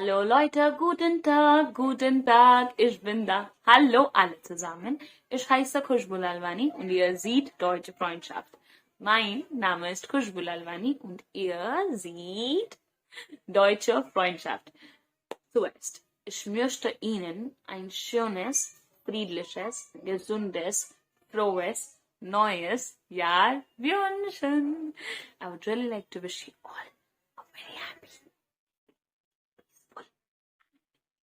Hallo Leute, guten Tag, ich bin da. Hallo alle zusammen. Ich heiße Khushboo Lalwani und ihr seht Deutsche Freundschaft. Mein Name ist Khushboo Lalwani und ihr seht Deutsche Freundschaft. Zuerst, ich möchte Ihnen ein schönes, friedliches, gesundes, frohes, neues Jahr wünschen. I would really like to wish you all a very happy,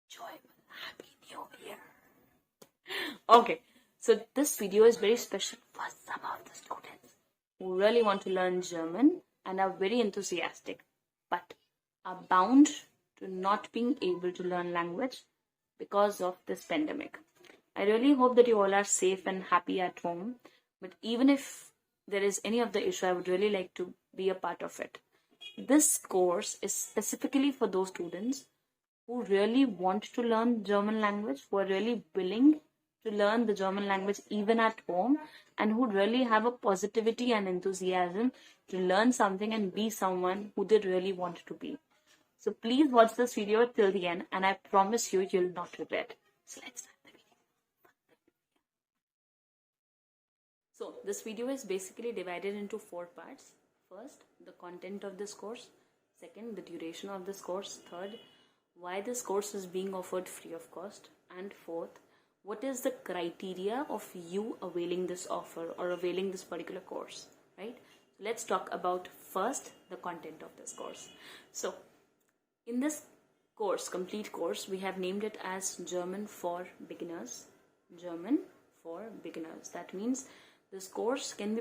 joyful, happy new year. Okay, so this video is very special for some of the students who really want to learn German and are very enthusiastic, but are bound to not being able to learn language because of this pandemic. I really hope that you all are safe and happy at home, but even if there is any of the issue, I would really like to be a part of it. This course is specifically for those students who really want to learn German language, who are really willing to learn the German language even at home, and who really have a positivity and enthusiasm to learn something and be someone who they really want to be. So please watch this video till the end, and I promise you, you'll not regret. So let's start the video. So this video is basically divided into 4 parts. First, the content of this course. Second, the duration of this course. Third, why this course is being offered free of cost. And fourth, what is the criteria of you availing this offer or availing this particular course, right? Let's talk about first the content of this course. So in this course, complete course, we have named it as German for Beginners. German for Beginners. That means this course can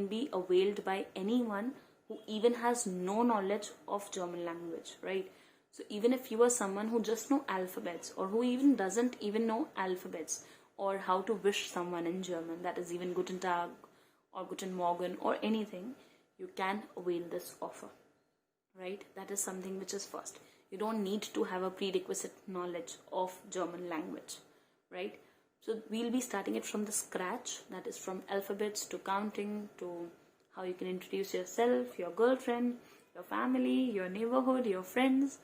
be availed by anyone who even has no knowledge of German language, right? So even if you are someone who just know alphabets, or who even doesn't even know alphabets, or how to wish someone in German, that is even Guten Tag or Guten Morgen or anything, you can avail this offer, right? That is something which is first. You don't need to have a prerequisite knowledge of German language, right? So we'll be starting it from the scratch, that is from alphabets to counting to how you can introduce yourself, your girlfriend, your family, your neighborhood, your friends,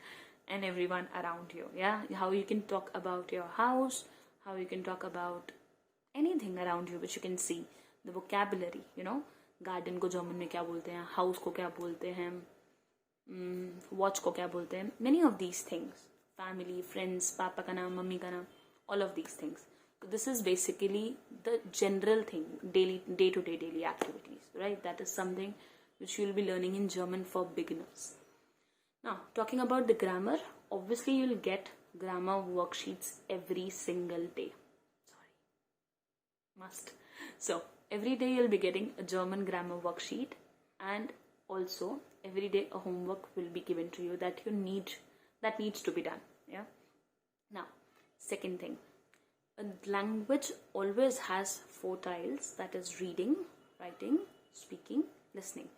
and everyone around you. Yeah, how you can talk about your house, how you can talk about anything around you which you can see, the vocabulary, garden को German में क्या बोलते हैं, house को क्या बोलते हैं, watch को क्या बोलते हैं, many of these things, family, friends, पापा का नाम, मम्मी का नाम, all of these things. So this is basically the general thing, day-to-day daily activities, right? That is something which you will be learning in German for beginners. Now, talking about the grammar, obviously you'll get grammar worksheets every single day. Must. So, every day you'll be getting a German grammar worksheet, and also every day a homework will be given to you that needs to be done. Yeah. Now, second thing, a language always has 4 tiles, that is reading, writing, speaking, listening.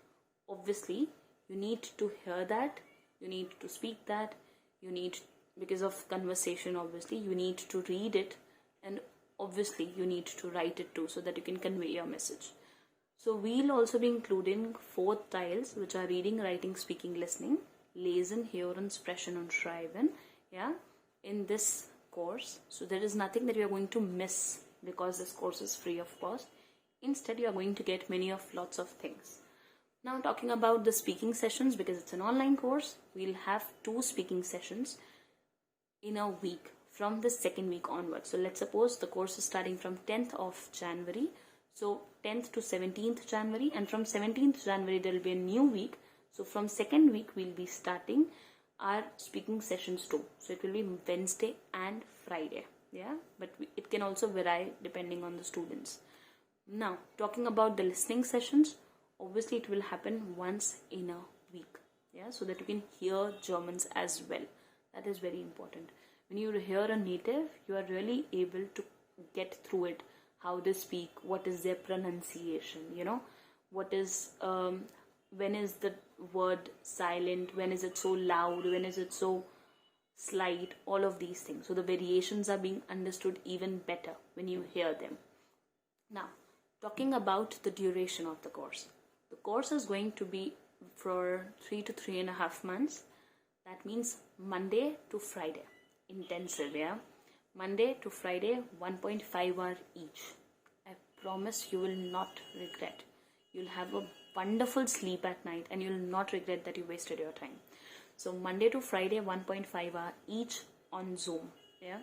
Obviously, you need to hear that, you need to speak that, because of conversation, obviously, you need to read it, and obviously, you need to write it too so that you can convey your message. So, we'll also be including 4 tiles, which are reading, writing, speaking, listening, lesen, hören, sprechen und schreiben, yeah, in this course. So, there is nothing that you are going to miss because this course is free of cost. Instead, you are going to get lots of things. Now, talking about the speaking sessions, because it's an online course, we'll have 2 speaking sessions in a week from the second week onwards. So let's suppose the course is starting from 10th of January. So 10th to 17th January, and from 17th January there will be a new week. So from second week we'll be starting our speaking sessions too. So it will be Wednesday and Friday. Yeah, but it can also vary depending on the students. Now, talking about the listening sessions, obviously it will happen once in a week, yeah, so that you can hear Germans as well. That is very important. When you hear a native, you are really able to get through it, how they speak, what is their pronunciation, what is when is the word silent, when is it so loud, when is it so slight, all of these things. So the variations are being understood even better when you hear them. Now, talking about the duration of the course. The course is going to be for 3 to 3.5 months. That means Monday to Friday, intensive, yeah? Monday to Friday, 1.5 hour each. I promise you will not regret. You'll have a wonderful sleep at night and you'll not regret that you wasted your time. So Monday to Friday, 1.5 hour each on Zoom, yeah?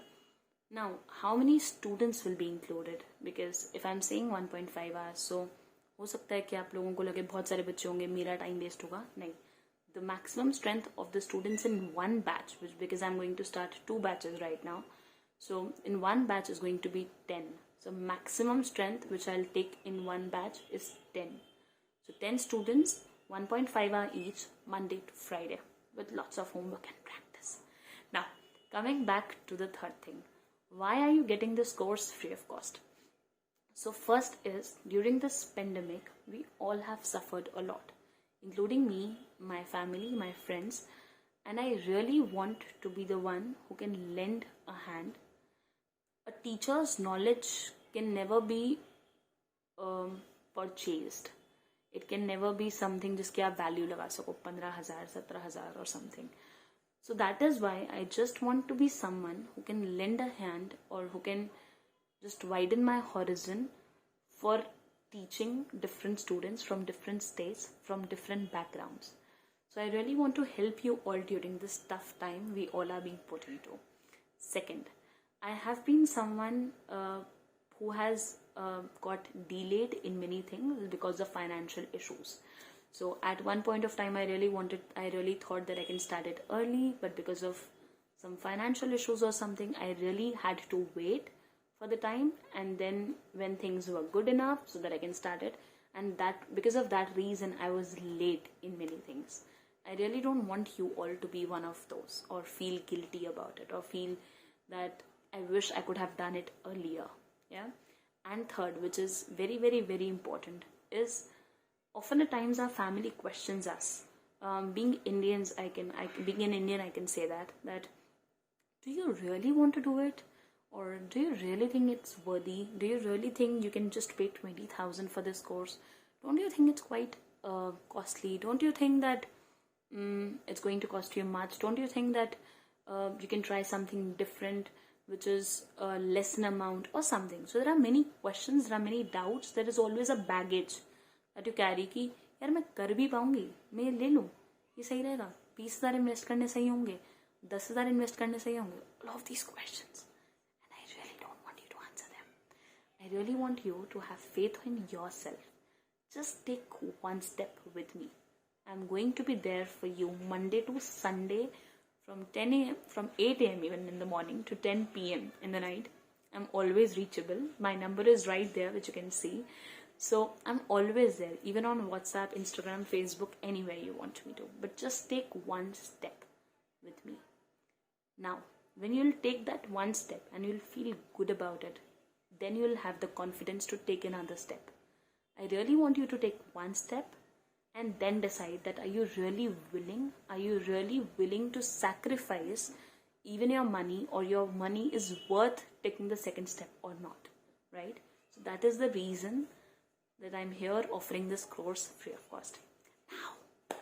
Now, how many students will be included? Because if I'm saying 1.5 hours, so हो सकता है कि आप लोगों को लगे बहुत सारे बच्चे होंगे, मेरा टाइम वेस्ट होगा. नहीं. The maximum strength of the students in one batch, which because I'm going to start 2 batches right now, so in one batch is going to be 10. So maximum strength which I'll take in one batch is 10. So 10 students, 1.5 hour each, Monday to Friday, with lots of homework and practice. Now, coming back to the third thing, why are you getting this course free of cost? So first is, during this pandemic, we all have suffered a lot, including me, my family, my friends, and I really want to be the one who can lend a hand. A teacher's knowledge can never be purchased. It can never be something जिसकी आप value लगा सको 15,000, 17,000 or something. So that is why I just want to be someone who can lend a hand or who can just widen my horizon for teaching different students from different states, from different backgrounds. So I really want to help you all during this tough time we all are being put into. Second, I have been someone who has got delayed in many things because of financial issues. So at one point of time I really thought that I can start it early, but because of some financial issues or something, I really had to wait for the time, and then when things were good enough so that I can start it, and that because of that reason I was late in many things. I really don't want you all to be one of those or feel guilty about it or feel that I wish I could have done it earlier. Yeah. And third, which is very, very, very important, is often at times our family questions us. Being Indians, being an Indian, I can say that do you really want to do it? Or do you really think it's worthy? Do you really think you can just pay 20,000 for this course? Don't you think it's quite costly? Don't you think that it's going to cost you much? Don't you think that you can try something different which is less in amount or something? So there are many questions, there are many doubts. There is always a baggage that you carry कि यार मैं कर भी पाऊंगी, मैं ले लूँ, ये सही रहेगा, 20,000 इन्वेस्ट करने सही होंगे, 10,000 इन्वेस्ट करने सही होंगे. All of these questions, and I really don't want you to answer them. I really want you to have faith in yourself. Just take one step with me. I'm going to be there for you Monday to Sunday from 10 a.m. from 8 a.m. even in the morning to 10 p.m. in the night. I'm always reachable. My number is right there, which you can see. So I'm always there, even on WhatsApp, Instagram, Facebook, anywhere you want me to. But just take one step with me. Now, when you'll take that one step and you'll feel good about it, then you'll have the confidence to take another step. I really want you to take one step and then decide that are you really willing? Are you really willing to sacrifice even your money, or your money is worth taking the second step or not, right? So that is the reason that I'm here offering this course free of cost. Now,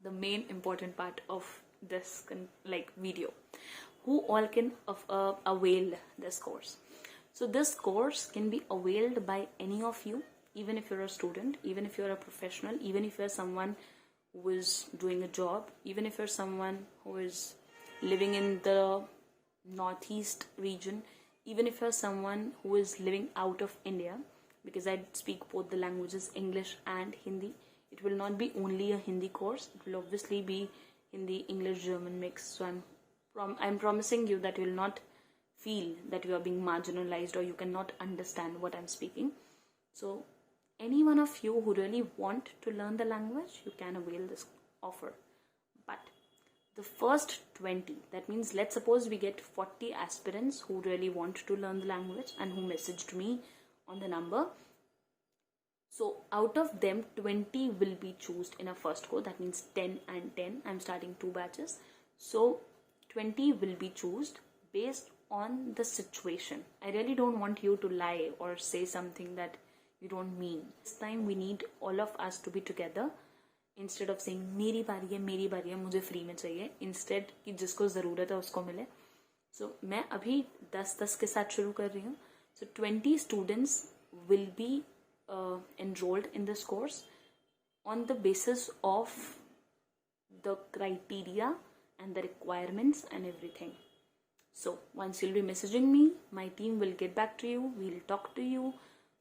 the main important part of this video. Who all can avail this course? So this course can be availed by any of you, even if you're a student, even if you're a professional, even if you're someone who is doing a job, even if you're someone who is living in the northeast region, even if you're someone who is living out of India, because I speak both the languages, English and Hindi. It will not be only a Hindi course. It will obviously be Hindi, English, German mix. So I'm promising you that you will not feel that you are being marginalized or you cannot understand what I'm speaking. So any one of you who really want to learn the language, you can avail this offer. But the first 20, that means let's suppose we get 40 aspirants who really want to learn the language and who messaged me on the number. So out of them, 20 will be chosen in a first course. That means 10 and 10. I'm starting 2 batches. So 20 will be chosen based on the situation. I really don't want you to lie or say something that you don't mean. This time we need all of us to be together instead of saying मेरी बारी है मुझे free में चाहिए, instead कि जिसको ज़रूरत है उसको मिले. सो मैं अभी 10-10 के साथ शुरू कर रही हूँ. सो 20 students will be enrolled in this course on the basis of the criteria and the requirements and everything. So once you'll be messaging me, my team will get back to you, we'll talk to you,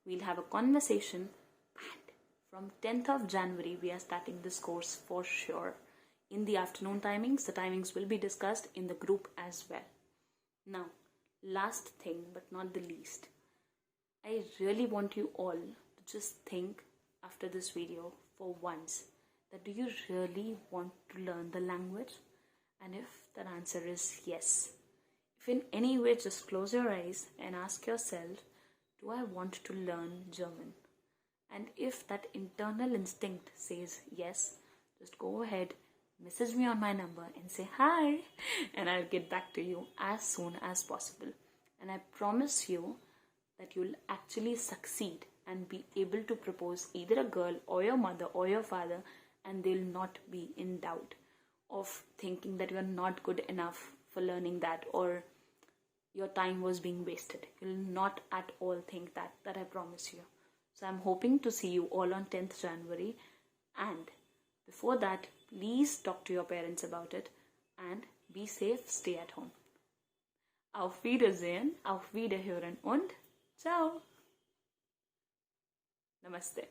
we'll have a conversation, and from 10th of January we are starting this course for sure. In the afternoon timings, the timings will be discussed in the group as well. Now, last thing but not the least, I really want you all to just think after this video for once that do you really want to learn the language? And if the answer is yes, if in any way, just close your eyes and ask yourself, do I want to learn German? And if that internal instinct says yes, just go ahead, message me on my number and say hi, and I'll get back to you as soon as possible. And I promise you that you'll actually succeed and be able to propose either a girl or your mother or your father, and they'll not be in doubt of thinking that you're not good enough for learning that or your time was being wasted. You'll not at all think that I promise you. So I'm hoping to see you all on 10th January, and before that, please talk to your parents about it and be safe, stay at home. Auf Wiedersehen, auf Wiederhören und ciao. Namaste.